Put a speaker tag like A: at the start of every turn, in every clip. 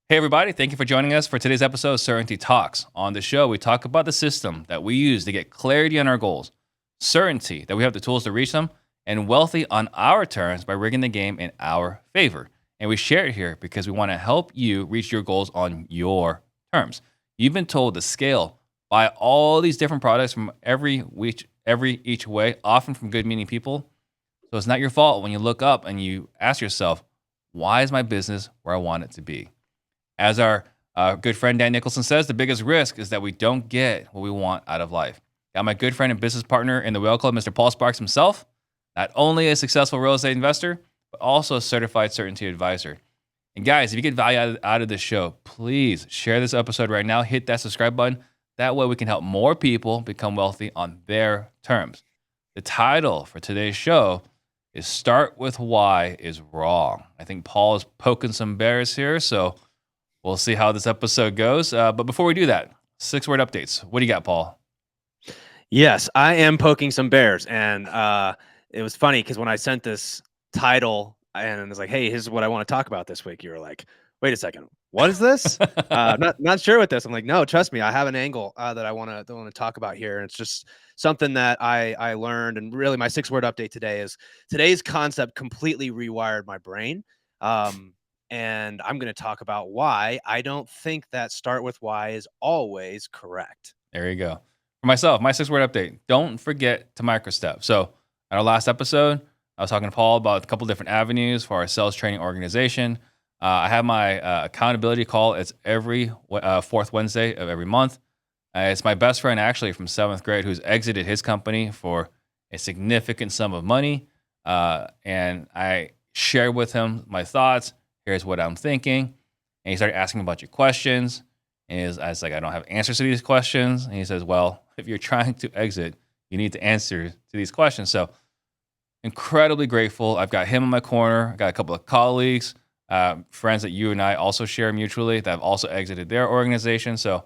A: Hey, everybody. Thank you for joining us for today's episode of Certainty Talks. On the show, we talk about the system that we use to get clarity on our goals, certainty that we have the tools to reach them, and wealthy on our terms by rigging the game in our favor. And we share it here because we want to help you reach your goals on your terms. You've been told to scale, buy all these different products from every each way, often from good meaning people. So it's not your fault when you look up and you ask yourself, why is my business where I want it to be? As our good friend Dan Nicholson says, the biggest risk is that we don't get what we want out of life. Got my good friend and business partner in the Whale Club, Mr. Paul Sparks himself, not only a successful real estate investor, but also a certified certainty advisor. And guys, if you get value out of this show, please share this episode right now. Hit that subscribe button. That way we can help more people become wealthy on their terms. The title for today's show is Start with Why is Wrong. I think Paul is poking some bears here, so we'll see how this episode goes. But before we do that, 6-word updates. What do you got, Paul?
B: Yes, I am poking some bears. And it was funny because when I sent this title and it was like, hey, here's what I want to talk about this week, you were like, wait a second, what is this? Not sure what this. I'm like, no, trust me, I have an angle that I want to talk about here. And it's just something that I learned. And really my 6-word update today is today's concept completely rewired my brain. And I'm going to talk about why I don't think that start with why is always correct.
A: There you go. For myself, my 6-word update. Don't forget to microstep. So, at our last episode, I was talking to Paul about a couple different avenues for our sales training organization. I have my accountability call. It's every fourth Wednesday of every month. It's my best friend, actually, from 7th grade, who's exited his company for a significant sum of money. And I share with him my thoughts. Here's what I'm thinking. And he started asking me a bunch of questions. And I was like, I don't have answers to these questions. And he says, well, if you're trying to exit, you need to answer to these questions. So incredibly grateful. I've got him in my corner. I got a couple of colleagues, friends that you and I also share mutually that have also exited their organization. So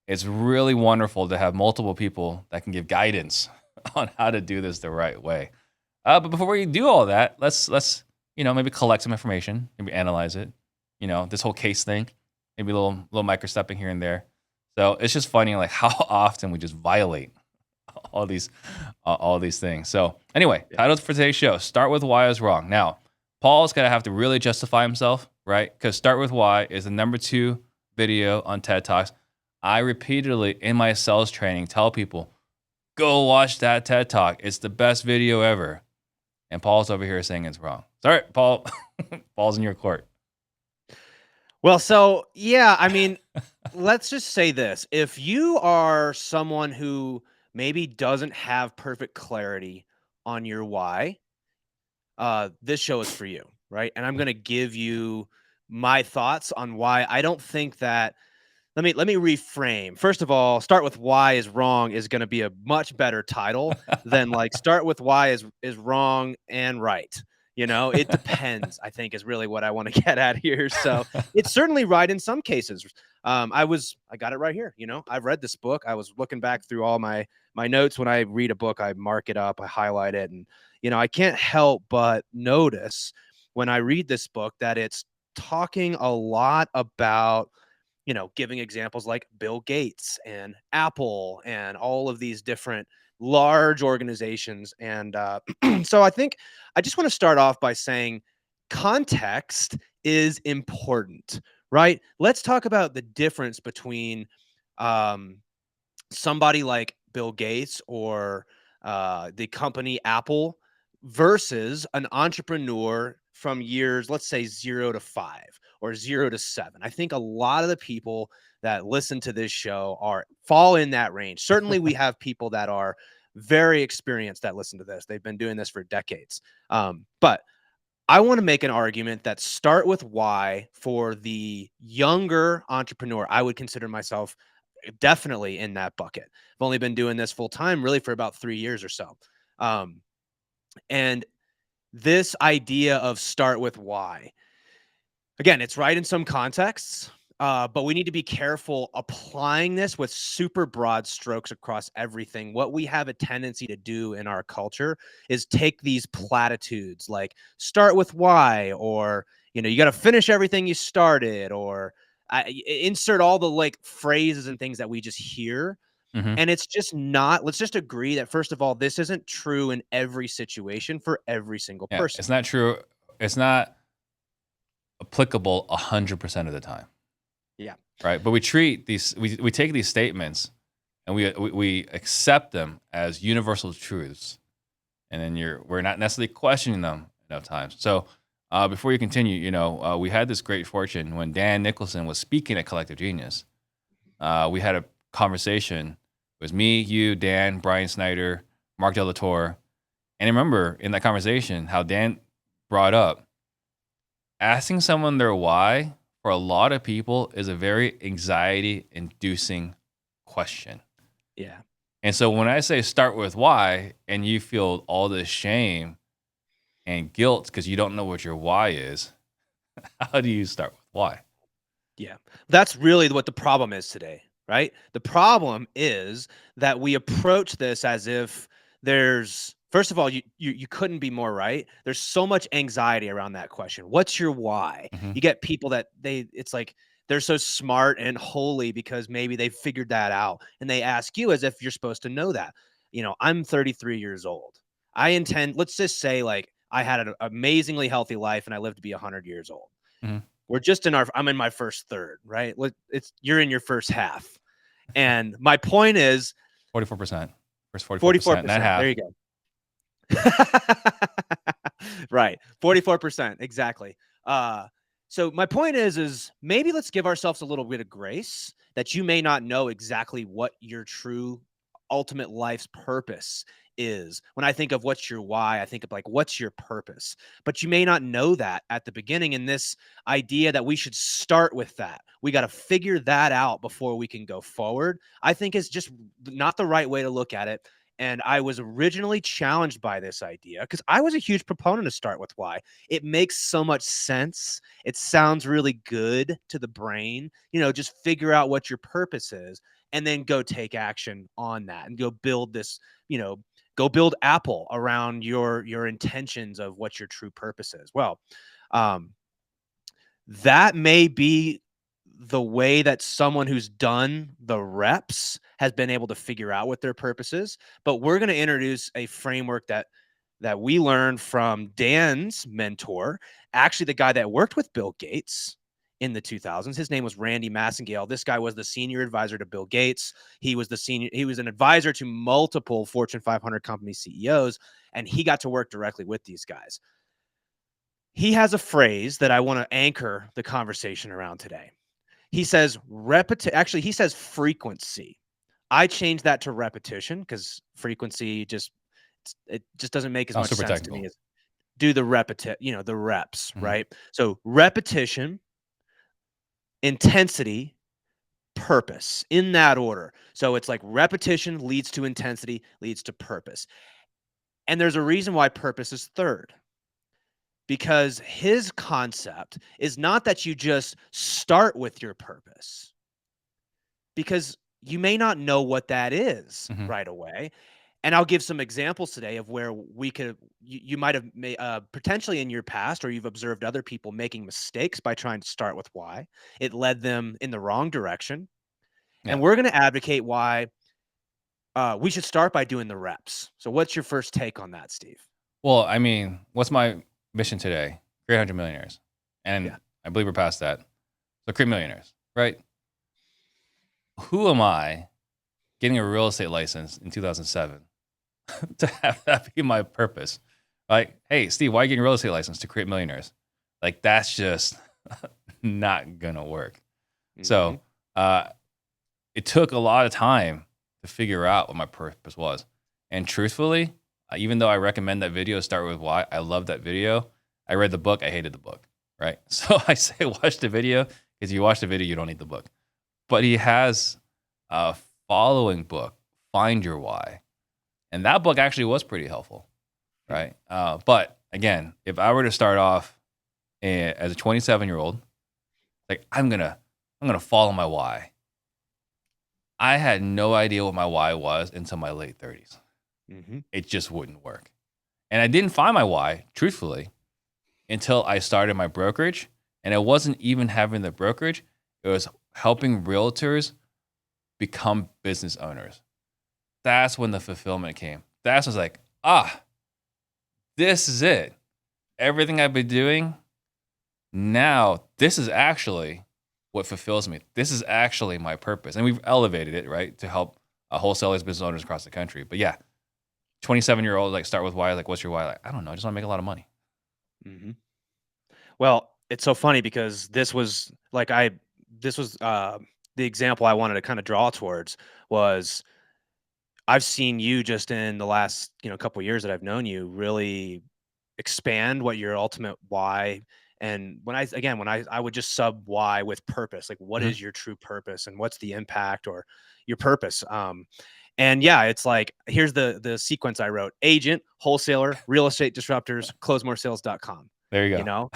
A: it's really wonderful to have multiple people that can give guidance on how to do this the right way. But before we do all that, let's maybe collect some information, maybe analyze it. This whole case thing, maybe a little microstepping here and there. So it's just funny, like how often we just violate all these things. So anyway, titles for today's show: Start with Why is Wrong. Now, Paul's gonna have to really justify himself, right? Because Start with Why is the number 2 video on TED Talks. I repeatedly in my sales training tell people, go watch that TED Talk. It's the best video ever. And Paul's over here saying it's wrong. Sorry, Paul. Paul's in your court.
B: Well, so yeah, I mean, let's just say this. If you are someone who maybe doesn't have perfect clarity on your why, this show is for you, right? And I'm going to give you my thoughts on why I don't think that. Let me reframe. First of all, start with why is wrong is going to be a much better title than like start with why is wrong and right. It depends, I think, is really what I want to get at here. So it's certainly right in some cases. I got it right here. I've read this book. I was looking back through all my notes. When I read a book, I mark it up, I highlight it, and I can't help but notice when I read this book that it's talking a lot about giving examples like Bill Gates and Apple and all of these different large organizations. And so I think I just want to start off by saying context is important, right? Let's talk about the difference between somebody like Bill Gates or the company Apple versus an entrepreneur from years, let's say 0 to 5 or 0 to 7. I think a lot of the people that listen to this show fall in that range. Certainly we have people that are very experienced that listen to this. They've been doing this for decades. But I want to make an argument that start with why for the younger entrepreneur. I would consider myself definitely in that bucket. I've only been doing this full time really for about 3 years or so. And this idea of start with why, again, it's right in some contexts, but we need to be careful applying this with super broad strokes across everything. What we have a tendency to do in our culture is take these platitudes like start with why, or, you got to finish everything you started, or insert all the like phrases and things that we just hear.
A: Mm-hmm.
B: And it's just not, let's just agree that first of all, this isn't true in every situation for every single
A: Yeah,
B: person.
A: it's not true. It's not applicable 100% of the time.
B: Yeah.
A: Right. But we treat these, we take these statements and we accept them as universal truths. And then we're not necessarily questioning them enough times. So before you continue, we had this great fortune when Dan Nicholson was speaking at Collective Genius. We had a conversation. It was me, you, Dan, Brian Snyder, Mark Delatorre. And I remember in that conversation how Dan brought up asking someone their why for a lot of people is a very anxiety-inducing question.
B: Yeah.
A: And so when I say start with why, and you feel all this shame and guilt because you don't know what your why is, how do you start with why?
B: Yeah. That's really what the problem is today, right? The problem is that we approach this as if there's, first of all, you couldn't be more right. There's so much anxiety around that question. What's your why?
A: Mm-hmm.
B: You get people that it's like they're so smart and holy because maybe they figured that out, and they ask you as if you're supposed to know that. I'm 33 years old. Let's just say like I had an amazingly healthy life and I lived to be 100 years old.
A: Mm-hmm.
B: I'm in my first third, right? You're in your first half. And my point is
A: 44%. First 44%,
B: 44%.
A: not half.
B: There you go. Right. 44%. Exactly. So my point is maybe let's give ourselves a little bit of grace that you may not know exactly what your true ultimate life's purpose is. When I think of what's your why, I think of like, what's your purpose? But you may not know that at the beginning. And this idea that we should start with that, we got to figure that out before we can go forward, I think is just not the right way to look at it. And I was originally challenged by this idea because I was a huge proponent to start with why. It makes so much sense. It sounds really good to the brain. Just figure out what your purpose is and then go take action on that and go build this, go build Apple around your intentions of what your true purpose is. Well, that may be the way that someone who's done the reps has been able to figure out what their purpose is. But we're going to introduce a framework that we learned from Dan's mentor, actually the guy that worked with Bill Gates in the 2000s. His name was Randy Massengale. This guy was the senior advisor to Bill Gates. He was an advisor to multiple Fortune 500 company CEOs, and he got to work directly with these guys. He has a phrase that I want to anchor the conversation around today. He says he says frequency. I changed that to repetition because frequency it just doesn't make as much sense technical to me as do the the reps, mm-hmm. Right? So repetition, intensity, purpose, in that order. So it's like repetition leads to intensity, leads to purpose. And there's a reason why purpose is third. Because his concept is not that you just start with your purpose, because you may not know what that is mm-hmm. right away. And I'll give some examples today of where you might have potentially in your past, or you've observed other people making mistakes by trying to start with why. It led them in the wrong direction. Yeah. And we're going to advocate why we should start by doing the reps. So what's your first take on that, Steve?
A: Well, I mean, what's my mission today? Create 100 millionaires. And yeah. I believe we're past that. So create millionaires, right? Who am I getting a real estate license in 2007 to have that be my purpose? Like, hey, Steve, why are you getting a real estate license? To create millionaires? Like, that's just not going to work. Mm-hmm. So it took a lot of time to figure out what my purpose was. And truthfully, even though I recommend that video, Start With Why, I love that video. I read the book. I hated the book, right? So I say watch the video, because if you watch the video, you don't need the book. But he has a following book, Find Your Why. And that book actually was pretty helpful, right? But again, if I were to start off as a 27-year-old, like I'm gonna follow my why. I had no idea what my why was until my late 30s. Mm-hmm. It just wouldn't work. And I didn't find my why, truthfully, until I started my brokerage. And it wasn't even having the brokerage. It was helping realtors become business owners. That's when the fulfillment came. That's was like, this is it. Everything I've been doing, now this is actually what fulfills me. This is actually my purpose. And we've elevated it, right, to help wholesalers, business owners across the country. But yeah, 27-year-old, like, start with why. Like, what's your why? Like, I don't know. I just want to make a lot of money.
B: Mhm. Well, it's so funny because this was the example I wanted to kind of draw towards was I've seen you just in the last, couple years that I've known you really expand what your ultimate why. And when I would just sub why with purpose, like what
A: Mhm.
B: is your true purpose and what's the impact or your purpose? And yeah, it's like here's the sequence I wrote: agent, wholesaler, real estate disruptors, closemoresales.com.
A: There you
B: You
A: go.
B: know?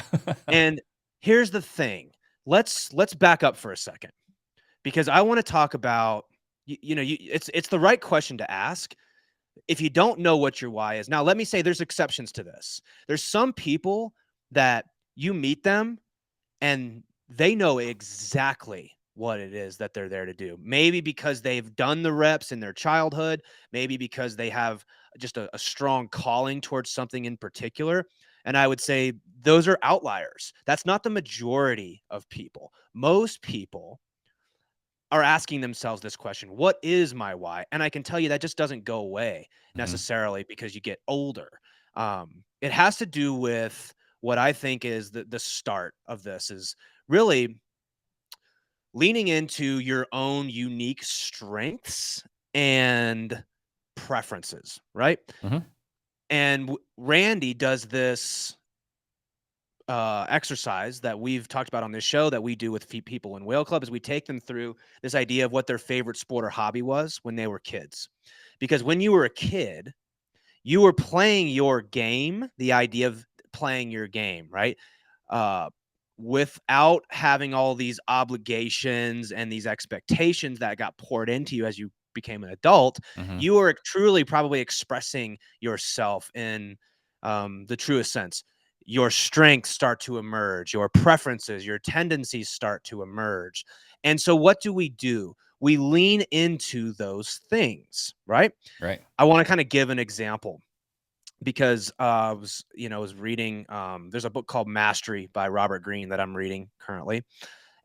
B: And here's the thing. Let's back up for a second because I want to talk about it's the right question to ask if you don't know what your why is. Now, let me say there's exceptions to this. There's some people that you meet them and they know exactly what it is that they're there to do. Maybe because they've done the reps in their childhood, maybe because they have just a strong calling towards something in particular. And I would say those are outliers. That's not the majority of people. Most people are asking themselves this question: what is my why? And I can tell you that just doesn't go away
A: Mhm.
B: necessarily because you get older. It has to do with what I think is the start of this is really leaning into your own unique strengths and preferences, right?
A: Mhm.
B: And Randy does this exercise that we've talked about on this show that we do with people in Whale Club is we take them through this idea of what their favorite sport or hobby was when they were kids. Because when you were a kid, you were playing your game, the idea of playing your game, right? Uh, Without having all these obligations and these expectations that got poured into you as you became an adult,
A: Mhm.
B: you were truly probably expressing yourself in the truest sense. Your strengths start to emerge, your preferences, your tendencies start to emerge. And so, what do? We lean into those things, right?
A: Right.
B: I want to kind of give an example because I was reading. There's a book called Mastery by Robert Greene that I'm reading currently,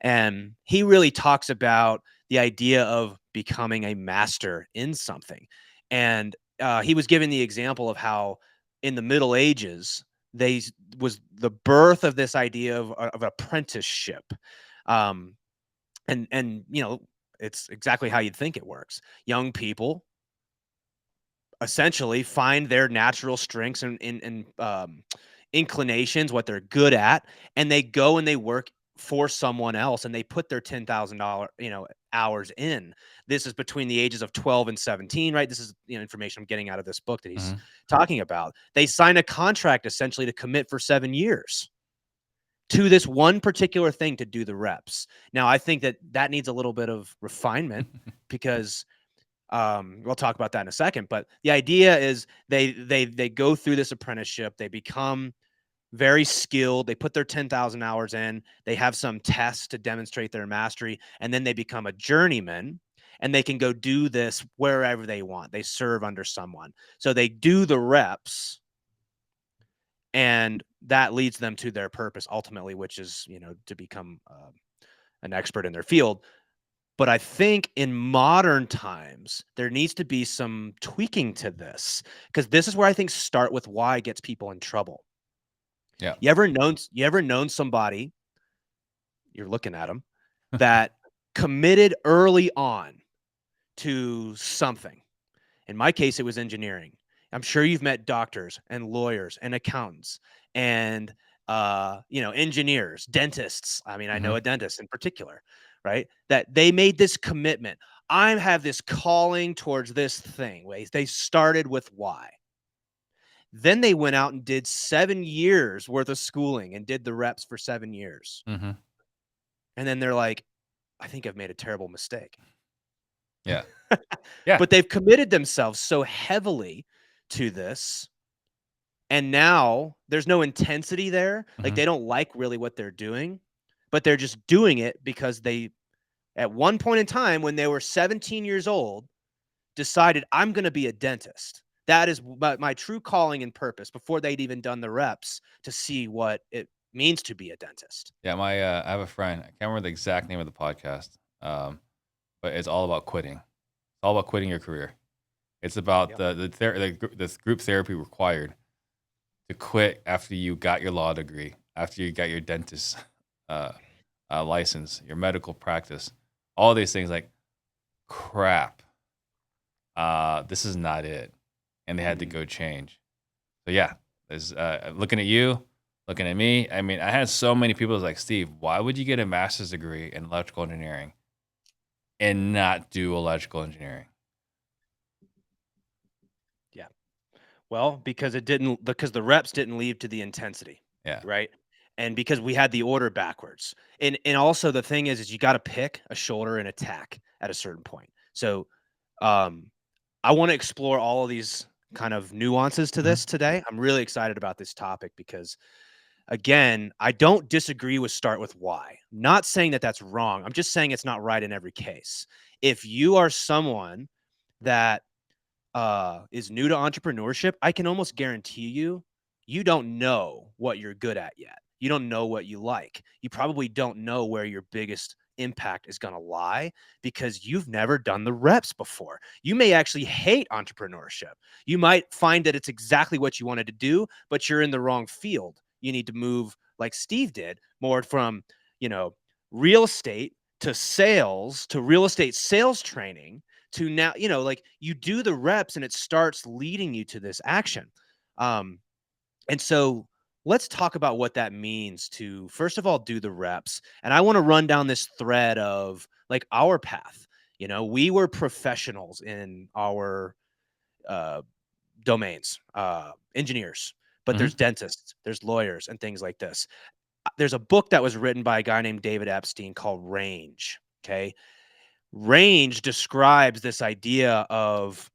B: and he really talks about the idea of becoming a master in something. And he was giving the example of how in the Middle Ages they was the birth of this idea of apprenticeship, um, and it's exactly how you'd think it works. Young people essentially find their natural strengths and inclinations, what they're good at, and they go and they work for someone else and they put their $10,000, hours in. This is between the ages of 12 and 17, right? This is information I'm getting out of this book that he's
A: Mhm.
B: talking about. They sign a contract essentially to commit for 7 years to this one particular thing to do the reps. Now, I think that needs a little bit of refinement because we'll talk about that in a second, but the idea is they go through this apprenticeship, they become very skilled, they put their 10,000 hours in, they have some tests to demonstrate their mastery, and then they become a journeyman and they can go do this wherever they want. They serve under someone. So they do the reps and that leads them to their purpose ultimately, which is, to become an expert in their field. But I think in modern times, there needs to be some tweaking to this because this is where I think start with why gets people in trouble.
A: Yeah.
B: You ever known somebody, you're looking at them, that committed early on to something. In my case, it was engineering. I'm sure you've met doctors and lawyers and accountants and engineers, dentists. I mean, I know
A: Mhm.
B: a dentist in particular, right? That they made this commitment. I have this calling towards this thing. They started with why. Then they went out and did 7 years worth of schooling and did the reps for 7 years.
A: Mhm.
B: And then they're like, I think I've made a terrible mistake.
A: Yeah. Yeah.
B: But they've committed themselves so heavily to this. And now there's no intensity there. Like
A: Mhm.
B: they don't like really what they're doing. but they're just doing it because they, at one point in time when they were 17 years old, decided I'm going to be a dentist. That is my true calling and purpose before they'd even done the reps to see what it means to be a dentist.
A: Yeah, I have a friend. I can't remember the exact name of the podcast, but it's all about quitting. It's all about quitting your career. It's about the group therapy required to quit after you got your law degree, after you got your dentist license, your medical practice, all these things. Like, crap, this is not it, and they had to go change. So yeah, there's looking at you, looking at me. I mean, I had so many people like, Steve, why would you get a master's degree in electrical engineering and not do electrical engineering?
B: Yeah. Well, because the reps didn't lead to the intensity.
A: Yeah.
B: Right. And because we had the order backwards. And also the thing is you got to pick a shoulder and attack at a certain point. So I want to explore all of these kind of nuances to this today. I'm really excited about this topic because, again, I don't disagree with start with why. I'm not saying that that's wrong. I'm just saying it's not right in every case. If you are someone that is new to entrepreneurship, I can almost guarantee you don't know what you're good at yet. You don't know what you like. You probably don't know where your biggest impact is going to lie because you've never done the reps before. You may actually hate entrepreneurship. You might find that it's exactly what you wanted to do, but you're in the wrong field. You need to move like Steve did, more from, real estate to real estate sales training to now, like you do the reps and it starts leading you to this action. And so let's talk about what that means to, first of all, do the reps. And I want to run down this thread of like our path. We were professionals in our domains, engineers, but there's dentists, there's lawyers, and things like this. There's a book that was written by a guy named David Epstein called Range. Okay. Range describes this idea of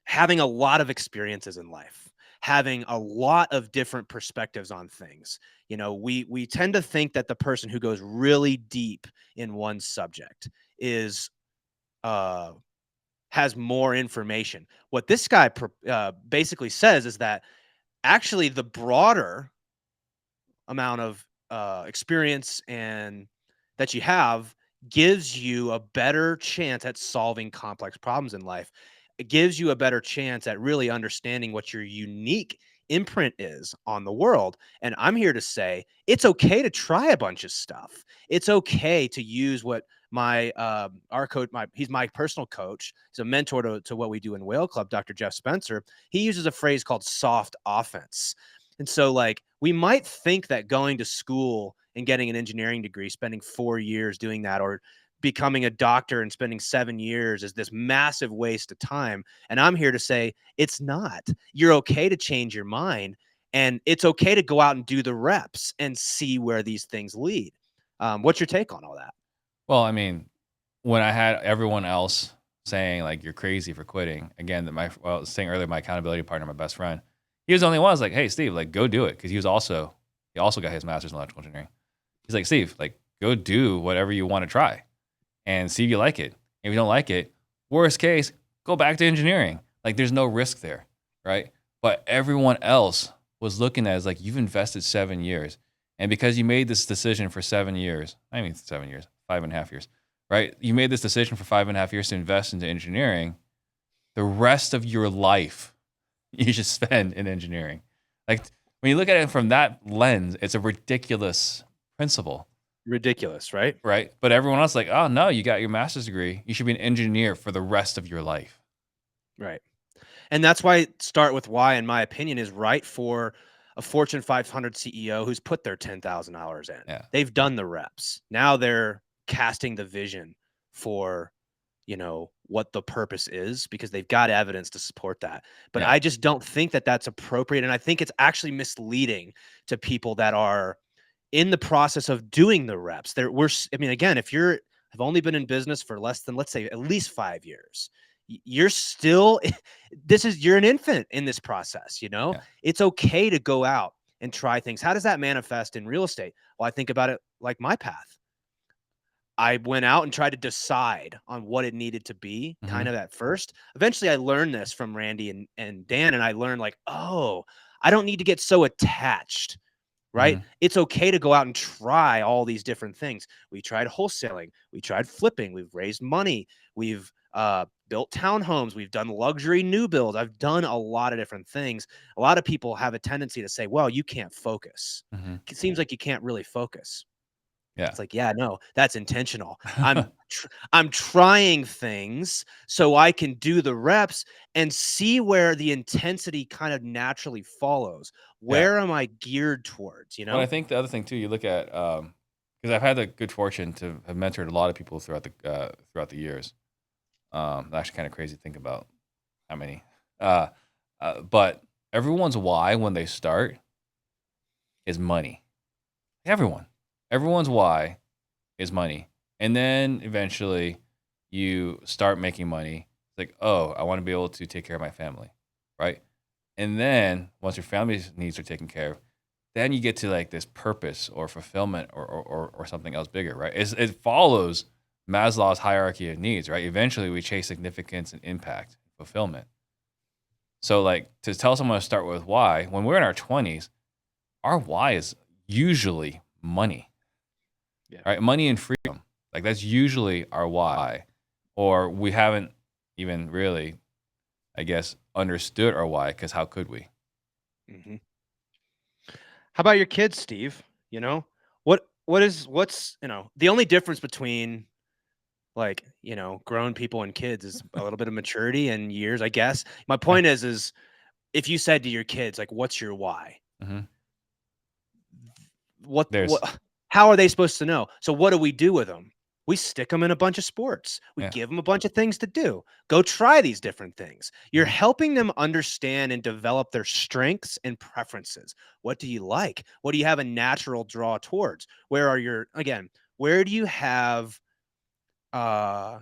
B: having a lot of experiences in life, having a lot of different perspectives on things. We tend to think that the person who goes really deep in one subject is has more information. What this guy basically says is that actually the broader amount of experience and that you have gives you a better chance at solving complex problems in life. It gives you a better chance at really understanding what your unique imprint is on the world. And I'm here to say it's okay to try a bunch of stuff. It's okay to use what our coach, he's my personal coach. He's a mentor to what we do in Whale Club, Dr. Jeff Spencer. He uses a phrase called soft offense. And so, like, we might think that going to school and getting an engineering degree, spending 4 years doing that, or becoming a doctor and spending 7 years is this massive waste of time. And I'm here to say it's not. You're okay to change your mind, and it's okay to go out and do the reps and see where these things lead. What's your take on all that?
A: Well, I mean, when I had everyone else saying like you're crazy for quitting, again, I was saying earlier, my accountability partner, my best friend, he was the only one. I was like, hey, Steve, like go do it, because he also got his master's in electrical engineering. He's like, Steve, like go do whatever you want to try, and see if you like it. If you don't like it, worst case, go back to engineering. Like there's no risk there, right? But everyone else was looking at it as like you've invested 7 years, and because you made this decision for 7 years, 7 years, 5.5 years, right? You made this decision for 5.5 years to invest into engineering. The rest of your life you should spend in engineering. Like when you look at it from that lens, it's a ridiculous principle.
B: Ridiculous, right?
A: Right. But everyone else is like, oh no, you got your master's degree. You should be an engineer for the rest of your life.
B: Right. And that's why start with why, in my opinion, is right for a Fortune 500 CEO who's put their 10,000 hours in.
A: Yeah.
B: They've done the reps. Now they're casting the vision for, what the purpose is, because they've got evidence to support that. But
A: Yeah.
B: I just don't think that that's appropriate. And I think it's actually misleading to people that are in the process of doing the reps. Again, if have only been in business for less than, let's say, at least 5 years, you're still you're an infant in this process.
A: Yeah.
B: It's okay to go out and try things. How does that manifest in real estate? Well, I think about it like my path. I went out and tried to decide on what it needed to be kind
A: Mhm.
B: of at first. Eventually, I learned this from Randy and Dan, and I learned like, oh, I don't need to get so attached, right?
A: Mhm.
B: It's okay to go out and try all these different things. We tried wholesaling, we tried flipping, we've raised money, we've built townhomes, we've done luxury new builds. I've done a lot of different things. A lot of people have a tendency to say, well, you can't focus.
A: Mhm.
B: It seems like you can't really focus.
A: Yeah.
B: It's like, yeah, no, that's intentional. I'm trying things so I can do the reps and see where the intensity kind of naturally follows.
A: Yeah.
B: Where am I geared towards, you
A: Well, I
B: know?
A: think the other thing too, you look at, because I've had the good fortune to have mentored a lot of people throughout the years. Actually kinda crazy to think about how many. Uh, but everyone's why when they start is money. Everyone. Everyone's why is money. And then eventually you start making money. It's like, "Oh, I wanna be able to take care of my family," right? And then once your family's needs are taken care of, then you get to, like, this purpose or fulfillment or something else bigger, right? It follows Maslow's hierarchy of needs, right? Eventually, we chase significance and impact, fulfillment. So, like, to tell someone to start with why, when we're in our 20s, our why is usually money,
B: Yeah.
A: right? Money and freedom. Like, that's usually our why. Or we haven't even really, I guess, understood our why because how could we?
B: Mhm. How about your kids, Steve? You know, what's the only difference between like grown people and kids is a little bit of maturity and years, I guess. My
A: Yeah.
B: point is if you said to your kids like, "What's your why?"
A: Mhm.
B: What
A: There's
B: how are they supposed to know? So what do we do with them? We stick them in a bunch of sports. We
A: yeah.
B: give them a bunch of things to do. Go try these different things. You're
A: Mhm.
B: helping them understand and develop their strengths and preferences. What do you like? What do you have a natural draw towards? Where do you have uh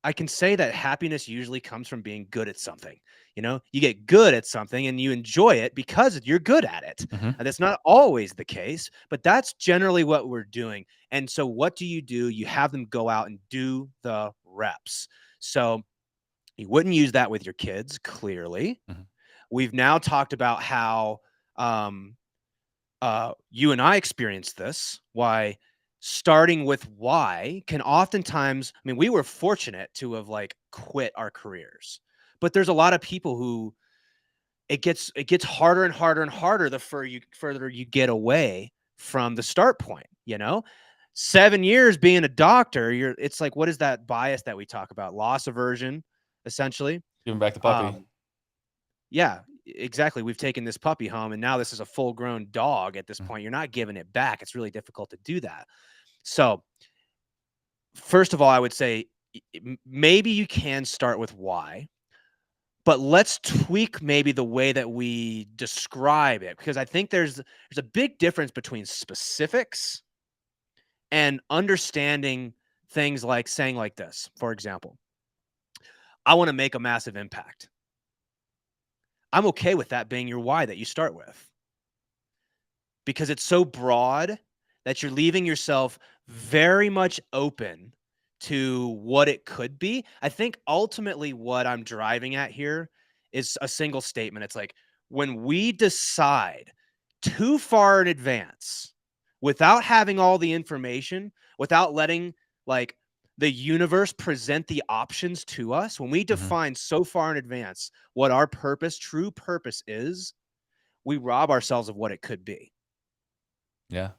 B: I can say that happiness usually comes from being good at something. You get good at something and you enjoy it because you're good at it.
A: Mhm.
B: And that's not always the case, but that's generally what we're doing. And so, what do? You have them go out and do the reps. So, you wouldn't use that with your kids, clearly.
A: Mhm.
B: We've now talked about how um, you and I experienced this, why starting with why can oftentimes, I mean, we were fortunate to have like quit our careers, but there's a lot of people who it gets harder and harder and harder the further you get away from the start point. 7 years being a doctor, it's like, what is that bias that we talk about? Loss aversion, essentially.
A: Give him back the puppy.
B: Um, yeah, exactly. We've taken this puppy home and now this is a full-grown dog at this
A: Mhm.
B: point. You're not giving it back. It's really difficult to do that. So, first of all, I would say maybe you can start with why, but let's tweak maybe the way that we describe it because I think there's a big difference between specifics and understanding things like saying like this. For example, I want to make a massive impact. I'm okay with that being your why that you start with, because it's so broad that you're leaving yourself very much open to what it could be. I think ultimately what I'm driving at here is a single statement. It's like when we decide too far in advance without having all the information, without letting like the universe present the options to us, when we
A: Mhm.
B: define so far in advance what our true purpose is, we rob ourselves of what it could be.
A: Yeah.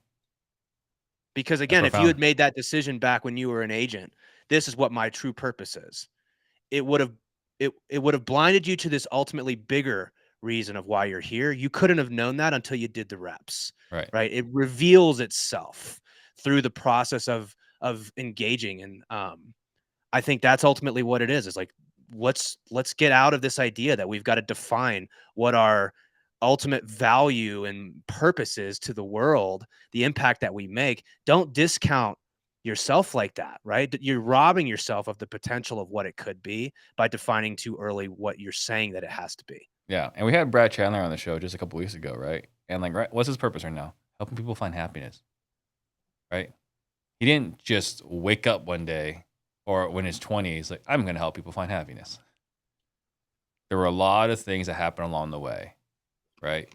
B: Because
A: That's
B: again, if you
A: profound.
B: had made that decision back when you were an agent, this is what my true purpose is. It would have it would have blinded you to this ultimately bigger reason of why you're here. You couldn't have known that until you did the reps,
A: Right.
B: right? It reveals itself through the process of engaging and I think that's ultimately what it is. It's like let's get out of this idea that we've got to define what our ultimate value and purpose is to the world, the impact that we make. Don't discount yourself like that, right? You're robbing yourself of the potential of what it could be by defining too early what you're saying that it has to be.
A: Yeah, and we had Brad Chandler on the show just a couple weeks ago, right? And like, right, what's his purpose right now? Helping people find happiness, right? he didn't just wake up one day or when his 20s, like, I'm going to help people find happiness. There were a lot of things that happened along the way, right?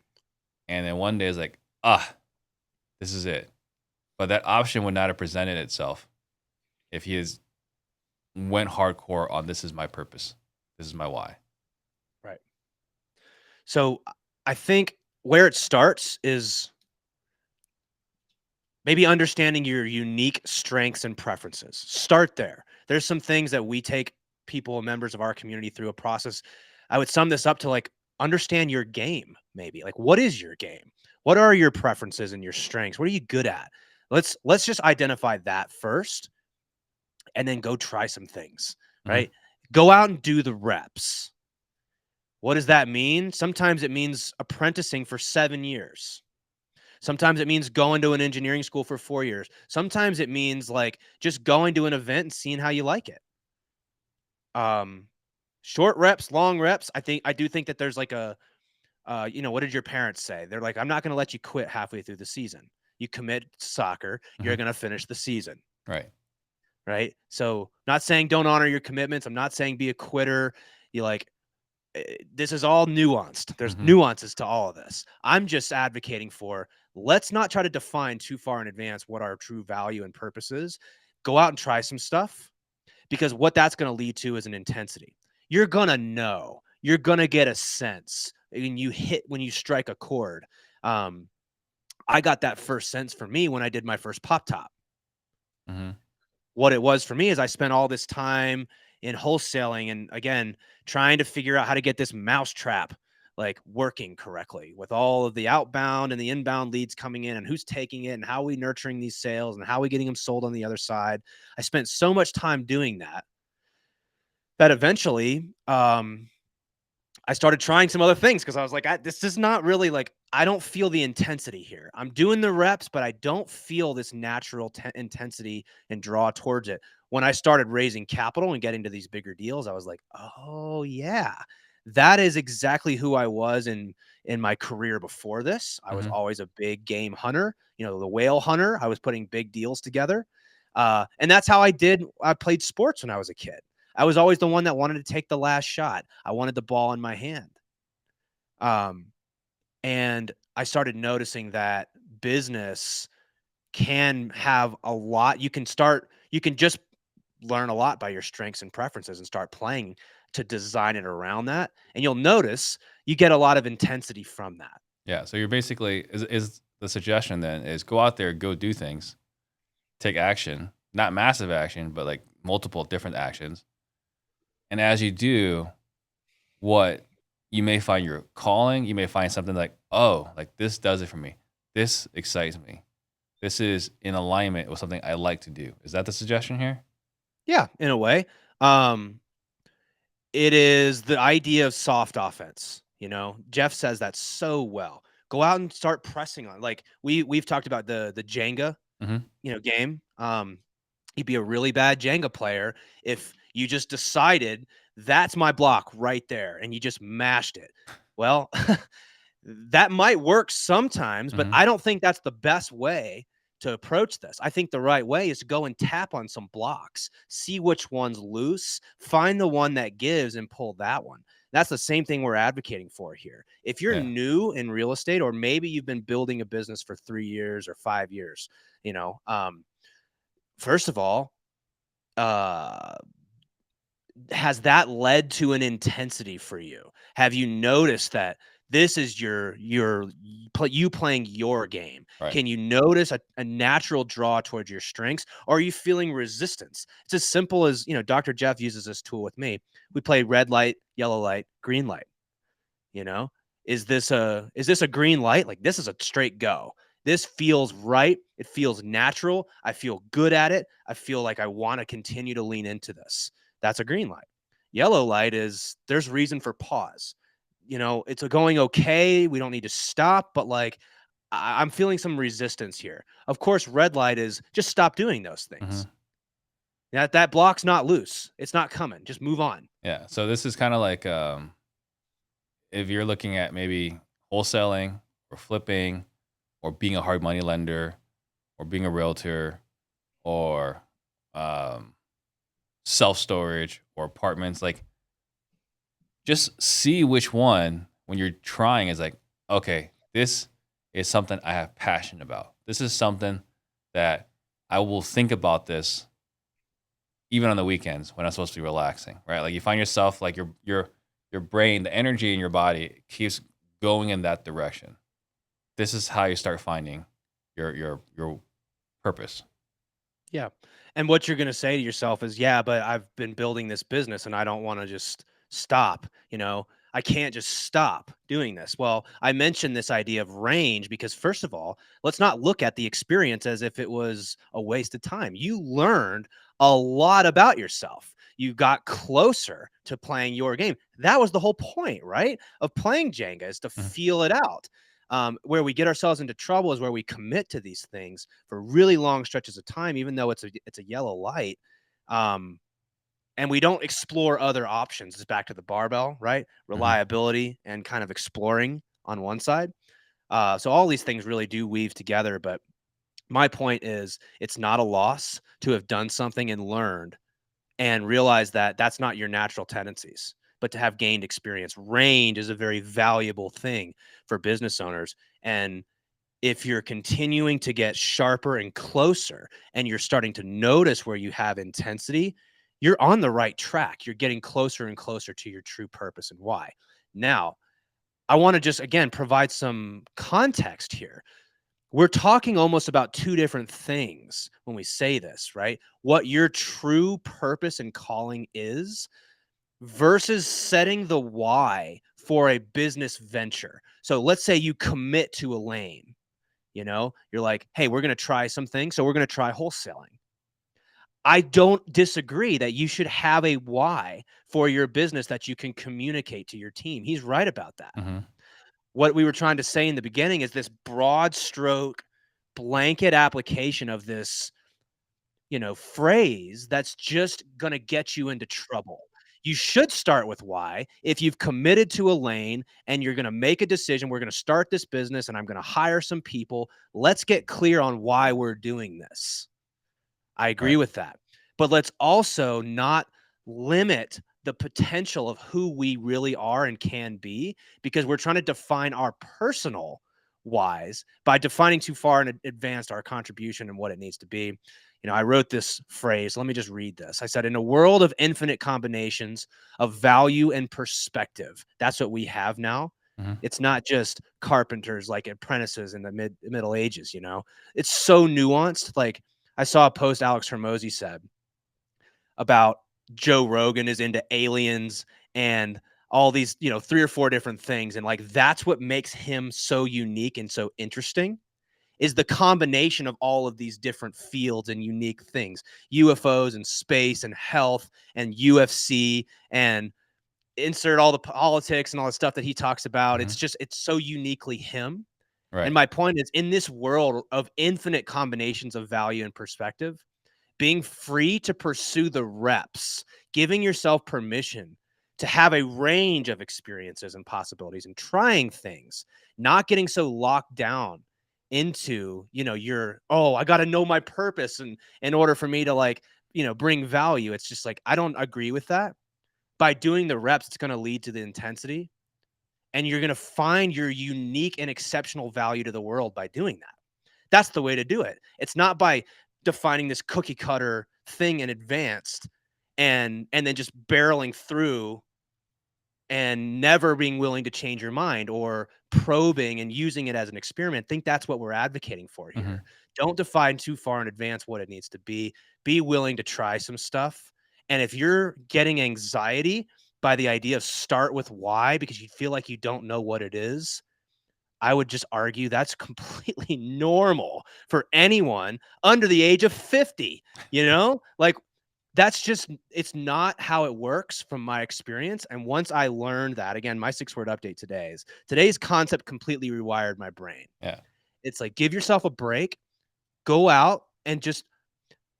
A: And then one day it's like, this is it. But that option would not have presented itself if he has went hardcore on this is my purpose. This is my why.
B: Right. So I think where it starts is maybe understanding your unique strengths and preferences. Start there. There's some things that we take people, members of our community, through a process. I would sum this up to like understand your game, maybe. Like, what is your game? What are your preferences and your strengths? What are you good at? Let's just identify that first and then go try some things,
A: Mhm.
B: right? Go out and do the reps. What does that mean? Sometimes it means apprenticing for 7 years. Sometimes it means going to an engineering school for 4 years. Sometimes it means like just going to an event and seeing how you like it. Um, Short reps, long reps. I do think that there's like a, what did your parents say? They're like, I'm not going to let you quit halfway through the season. You commit to soccer, you're
A: Mhm.
B: going to finish the season,
A: Right.
B: right? So, not saying don't honor your commitments. I'm not saying be a quitter. You like, this is all nuanced. There's
A: Mhm.
B: nuances to all of this. I'm just advocating for let's not try to define too far in advance what our true value and purpose is. Go out and try some stuff, because what that's going to lead to is an intensity. You're going to know, you're going to get a sense when you strike a chord. Um, I got that first sense for me when I did my first pop top.
A: Mhm.
B: What it was for me is I spent all this time in wholesaling and again trying to figure out how to get this mousetrap like working correctly with all of the outbound and the inbound leads coming in and who's taking it and how we nurturing these sales and how we getting them sold on the other side. I spent so much time doing that eventually I started trying some other things because I was like, this is not really like, I don't feel the intensity here. I'm doing the reps, but I don't feel this natural intensity and draw towards it. When I started raising capital and getting to these bigger deals, I was like, oh yeah, that is exactly who I was in my career before this. I was
A: Mhm.
B: always a big game hunter, the whale hunter. I was putting big deals together. And that's how I played sports when I was a kid. I was always the one that wanted to take the last shot. I wanted the ball in my hand. Um, and I started noticing that business can have a lot. You can just learn a lot by your strengths and preferences and start playing to design it around that. And you'll notice you get a lot of intensity from that.
A: Yeah. So you're basically is the suggestion then is go out there, go do things, take action, not massive action, but like multiple different actions. And as you do, what you may find your calling, you may find something like, oh, like this does it for me. This excites me. This is in alignment with something I like to do. Is that the suggestion here?
B: Yeah, in a way. Um, It is the idea of soft offense, Jeff says that so well. Go out and start pressing on. Like we've talked about the Jenga,
A: Hmm.
B: game. You'd be a really bad Jenga player if you just decided that's my block right there and you just mashed it. Well, that might work sometimes, but
A: Hmm.
B: I don't think that's the best way to approach this. I think the right way is to go and tap on some blocks, see which one's loose, find the one that gives and pull that one. That's the same thing we're advocating for here. If you're
A: Yeah.
B: new in real estate, or maybe you've been building a business for 3 years or 5 years, first of all, uh, has that led to an intensity for you? Have you noticed that this is you playing your game?
A: Right.
B: Can you notice a natural draw towards your strengths? Or are you feeling resistance? It's as simple as, Dr. Jeff uses this tool with me. We play red light, yellow light, green light. You know, is this a green light? Like, this is a straight go. This feels right. It feels natural. I feel good at it. I feel like I want to continue to lean into this. That's a green light. Yellow light is there's reason for pause. It's going okay. We don't need to stop, but like I'm feeling some resistance here. Of course, red light is just stop doing those things.
A: Hmm.
B: That block's not loose. It's not coming. Just move on.
A: Yeah. So this is kind of like if you're looking at maybe wholesaling or flipping or being a hard money lender or being a realtor or self storage or apartments. Like, just see which one when you're trying is like, okay, this is something I have passion about. This is something that I will think about this even on the weekends when I'm supposed to be relaxing, right? Like you find yourself like your brain, the energy in your body keeps going in that direction. This is how you start finding your purpose.
B: Yeah. And what you're going to say to yourself is, yeah, but I've been building this business and I don't want to just stop. I can't just stop doing this. Well, I mentioned this idea of range because, first of all, let's not look at the experience as if it was a waste of time. You learned a lot about yourself. You got closer to playing your game. That was the whole point, right? Of playing Jenga is to
A: Mhm.
B: feel it out. Where we get ourselves into trouble is where we commit to these things for really long stretches of time, even though it's a yellow light, um, and we don't explore other options. It's back to the barbell, right?
A: Mhm.
B: Reliability and kind of exploring on one side. So all these things really do weave together. But my point is, it's not a loss to have done something and learned and realize that that's not your natural tendencies, but to have gained experience. Range is a very valuable thing for business owners. And if you're continuing to get sharper and closer and you're starting to notice where you have intensity, you're on the right track. You're getting closer and closer to your true purpose and why. Now, I want to just again provide some context here. We're talking almost about two different things when we say this, right? What your true purpose and calling is versus setting the why for a business venture. So let's say you commit to a lane. You're like, hey, we're going to try some things. So we're going to try wholesaling. I don't disagree that you should have a why for your business that you can communicate to your team. He's right about that.
A: Mhm.
B: What we were trying to say in the beginning is this broad stroke blanket application of this phrase that's just going to get you into trouble. You should start with why. If you've committed to a lane and you're going to make a decision, we're going to start this business and I'm going to hire some people. Let's get clear on why we're doing this. I agree
A: Right.
B: with that. But let's also not limit the potential of who we really are and can be because we're trying to define our personal whys by defining too far in advance our contribution and what it needs to be. I wrote this phrase. Let me just read this. I said, in a world of infinite combinations of value and perspective, that's what we have now.
A: Mhm.
B: It's not just carpenters like apprentices in the Middle Ages, It's so nuanced. Like I saw a post Alex Hermosi said about Joe Rogan is into aliens and all these, three or four different things. And like that's what makes him so unique and so interesting is the combination of all of these different fields and unique things, UFOs and space and health and UFC and insert all the politics and all the stuff that he talks about.
A: Mhm.
B: It's so uniquely him. And
A: Right.
B: my point is in this world of infinite combinations of value and perspective, being free to pursue the reps, giving yourself permission to have a range of experiences and possibilities and trying things, not getting so locked down into, I got to know my purpose and in order for me to bring value. It's just like I don't agree with that. By doing the reps, it's going to lead to the intensity and you're going to find your unique and exceptional value to the world by doing that. That's the way to do it. It's not by defining this cookie cutter thing in advance and then just barreling through and never being willing to change your mind or probing and using it as an experiment. Think that's what we're advocating for here.
A: Mhm.
B: Don't define too far in advance what it needs to be. Be willing to try some stuff. And if you're getting anxiety by the idea of start with why because you feel like you don't know what it is, I would just argue that's completely normal for anyone under the age of 50, Like that's just it's not how it works from my experience. And once I learned that, again, my 6-word update today's concept completely rewired my brain.
A: Yeah.
B: It's like give yourself a break, go out and just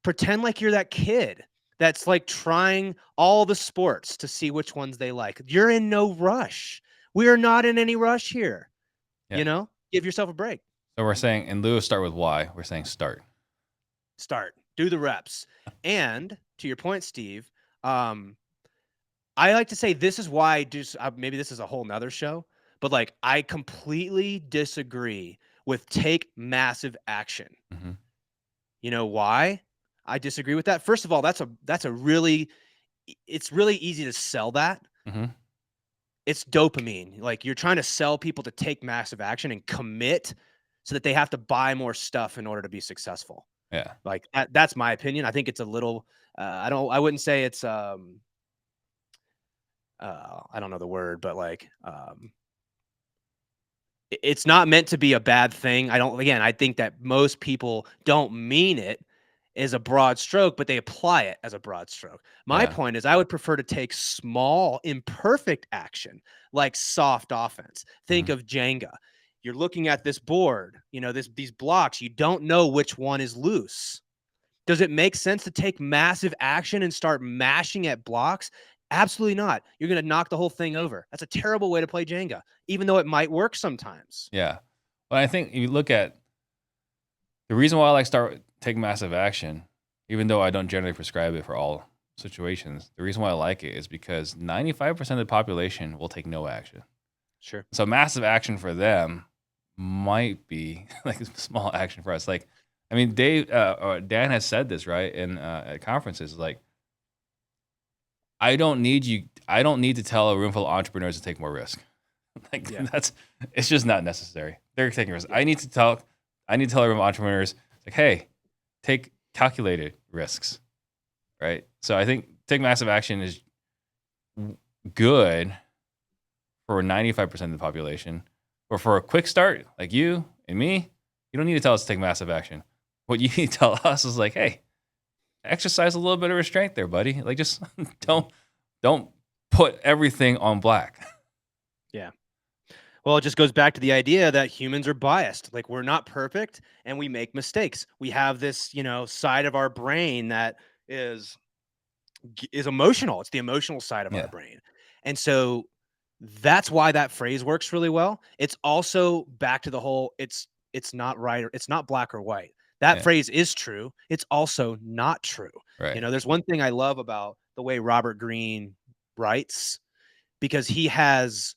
B: pretend like you're that kid that's like trying all the sports to see which ones they like. You're in no rush. We are not in any rush here.
A: Yeah.
B: Give yourself a break.
A: So we're saying in lieu of start with why, we're saying start.
B: Start. Do the reps. And to your point, Steve, I like to say this is why I do. Maybe this is a whole nother show, but like I completely disagree with take massive action.
A: Mm-hmm.
B: You know why I disagree with that? First of all, that's a really it's really easy to sell that.
A: Mm-hmm.
B: It's dopamine. Like you're trying to sell people to take massive action and commit so that they have to buy more stuff in order to be successful.
A: Yeah.
B: Like that's my opinion. I think it's a little I wouldn't say it's I don't know the word, but like it's not meant to be a bad thing. I think that most people don't mean it as a broad stroke, but they apply it as a broad stroke. My
A: Yeah.
B: point is I would prefer to take small, imperfect action like soft offense. Think
A: Mm-hmm.
B: of Jenga. You're looking at this board, these blocks, you don't know which one is loose. Does it make sense to take massive action and start mashing at blocks? Absolutely not. You're going to knock the whole thing over. That's a terrible way to play Jenga, even though it might work sometimes.
A: Yeah. But I think if you look at the reason why I like start take massive action, even though I don't generally prescribe it for all situations, the reason why I like it is because 95% of the population will take no action.
B: Sure.
A: So massive action for them might be like small action for us. Like, I mean, Dan has said this right in at conferences. Like, I don't need to tell a room full of entrepreneurs to take more risk. Like it's just not necessary. They're taking risks.
B: Yeah.
A: I need to tell a room of entrepreneurs like, hey, take calculated risks, right? So I think take massive action is good for 95% of the population, but for a quick start like you and me, you don't need to tell us to take massive action. What you need to tell us is like, hey, exercise a little bit of restraint there, buddy. Like just don't put everything on black.
B: Yeah. Well, it just goes back to the idea that humans are biased. Like we're not perfect and we make mistakes. We have this, side of our brain that is emotional. It's the emotional side of our brain. And so that's why that phrase works really well. It's also back to the whole it's not right or it's not black or white. That phrase is true. It's also not true.
A: Right.
B: There's one thing I love about the way Robert Greene writes because he has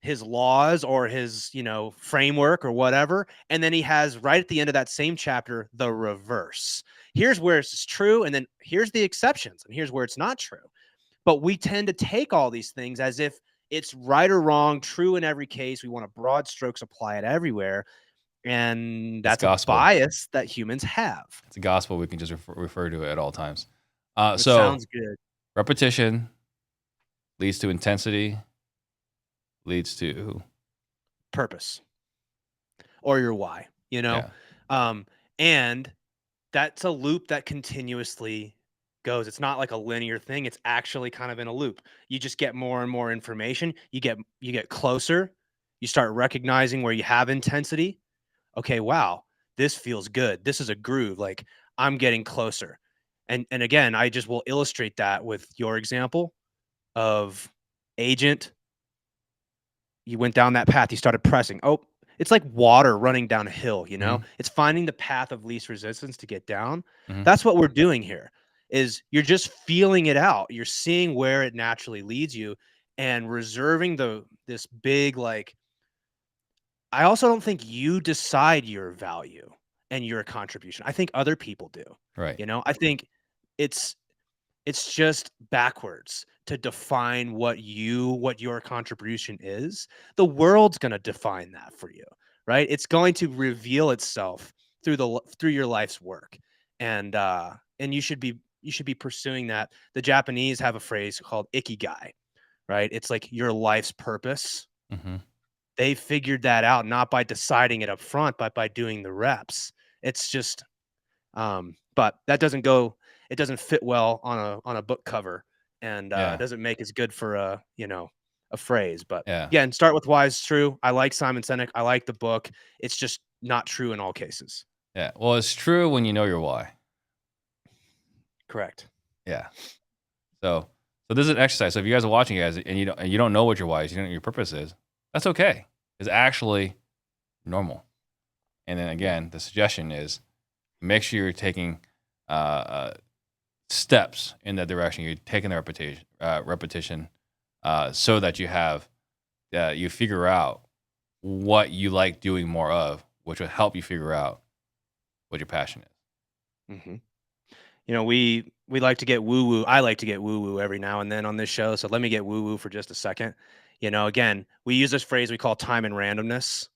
B: his laws or his, framework or whatever. And then he has right at the end of that same chapter, the reverse. Here's where it's true. And then here's the exceptions. And here's where it's not true. But we tend to take all these things as if it's right or wrong, true in every case. We want to broad strokes apply it everywhere. And that's a bias that humans have.
A: It's a gospel we can just refer to it at all times.
B: So sounds good.
A: Repetition leads to intensity, leads to
B: purpose or your why, and that's a loop that continuously goes. It's not like a linear thing. It's actually kind of in a loop. You just get more and more information. You get closer. You start recognizing where you have intensity. Okay, wow, this feels good. This is a groove. Like I'm getting closer. And again, I just will illustrate that with your example of agent. You went down that path, you started pressing. Oh, it's like water running down a hill,
A: Mhm.
B: It's finding the path of least resistance to get down.
A: Mhm.
B: That's what we're doing here. Is you're just feeling it out. You're seeing where it naturally leads you and reserving this big like I also don't think you decide your value and your contribution. I think other people do.
A: Right.
B: I think it's just backwards to define what your contribution is. The world's going to define that for you, right? It's going to reveal itself through your life's work. And you should be pursuing that. The Japanese have a phrase called ikigai, right? It's like your life's purpose.
A: Mm-hmm.
B: They figured that out not by deciding it up front, but by doing the reps. It's just but that doesn't go it doesn't fit well on a book cover and doesn't make as good for a phrase. But again, start with why is true. I like Simon Sinek. I like the book. It's just not true in all cases.
A: Yeah. Well, it's true when you know your why.
B: Correct.
A: Yeah. So this is an exercise. So if you guys are watching, guys, and you don't know what your why is, you don't know what your purpose is, that's okay. It's actually normal. And then again, the suggestion is make sure you're taking steps in that direction. You're taking the repetition, so that you figure out what you like doing more of, which will help you figure out what your passion is.
B: Mm-hmm. We like to get woo woo. I like to get woo woo every now and then on this show. So let me get woo woo for just a second. Again, we use this phrase we call time and randomness.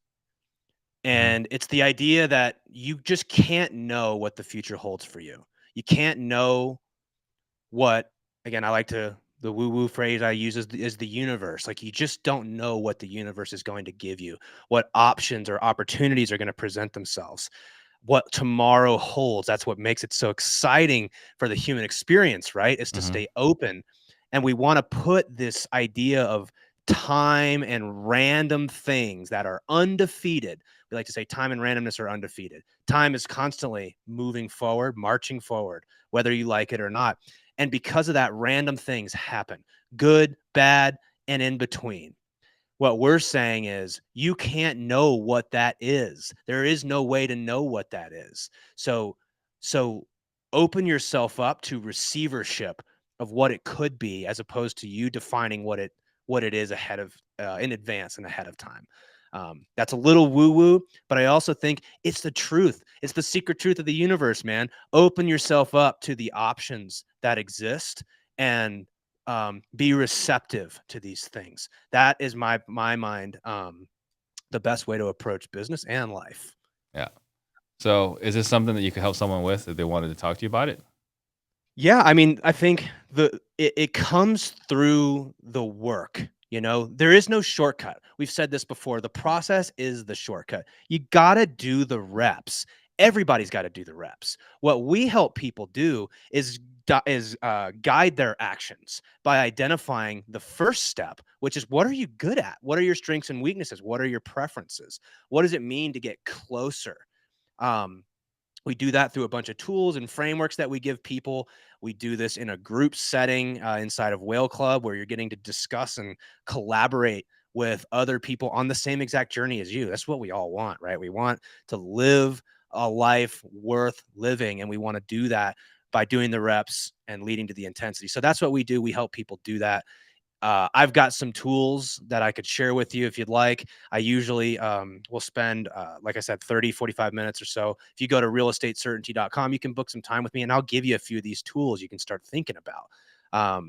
B: And it's the idea that you just can't know what the future holds for you. You can't know what, again, the woo woo phrase I use is the universe. Like, you just don't know what the universe is going to give you, what options or opportunities are going to present themselves, what tomorrow holds. That's what makes it so exciting for the human experience, right? Is to stay open. And we want to put this idea of time and random things that are undefeated. We like to say time and randomness are undefeated. Time is constantly moving forward, marching forward, whether you like it or not. And because of that, random things happen, good, bad, and in between. What we're saying is you can't know what that is. There is no way to know what that is. So open yourself up to receivership of what it could be, as opposed to you defining what it is ahead of in advance and ahead of time. That's a little woo woo, but I also think it's the truth. It's the secret truth of the universe, man. Open yourself up to the options that exist, and be receptive to these things. That is my mind, the best way to approach business and life.
A: Yeah. So is this something that you could help someone with if they wanted to talk to you about it?
B: Yeah, I mean, I think it comes through the work. There is no shortcut. We've said this before. The process is the shortcut. You got to do the reps. Everybody's got to do the reps. What we help people do is guide their actions by identifying the first step, which is, what are you good at? What are your strengths and weaknesses? What are your preferences? What does it mean to get closer? We do that through a bunch of tools and frameworks that we give people. We do this in a group setting inside of Whale Club, where you're getting to discuss and collaborate with other people on the same exact journey as you. That's what we all want, right? We want to live a life worth living, and we want to do that by doing the reps and leading to the intensity. So that's what we do. We help people do that. I've got some tools that I could share with you if you'd like. I usually will spend, like I said, 30, 45 minutes or so. If you go to realestatecertainty.com, you can book some time with me, and I'll give you a few of these tools you can start thinking about.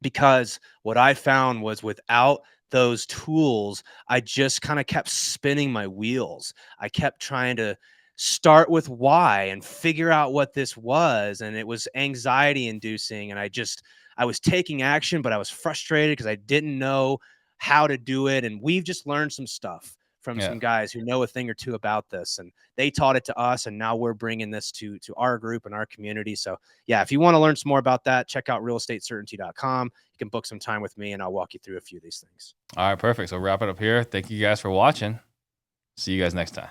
B: Because what I found was, without those tools, I just kind of kept spinning my wheels. I kept trying to start with why and figure out what this was. And it was anxiety inducing. And I was taking action, but I was frustrated because I didn't know how to do it. And we've just learned some stuff from some guys who know a thing or two about this, and they taught it to us. And now we're bringing this to our group and our community. So yeah, if you want to learn some more about that, check out realestatecertainty.com. You can book some time with me, and I'll walk you through a few of these things.
A: All right, perfect. So wrap it up here. Thank you guys for watching. See you guys next time.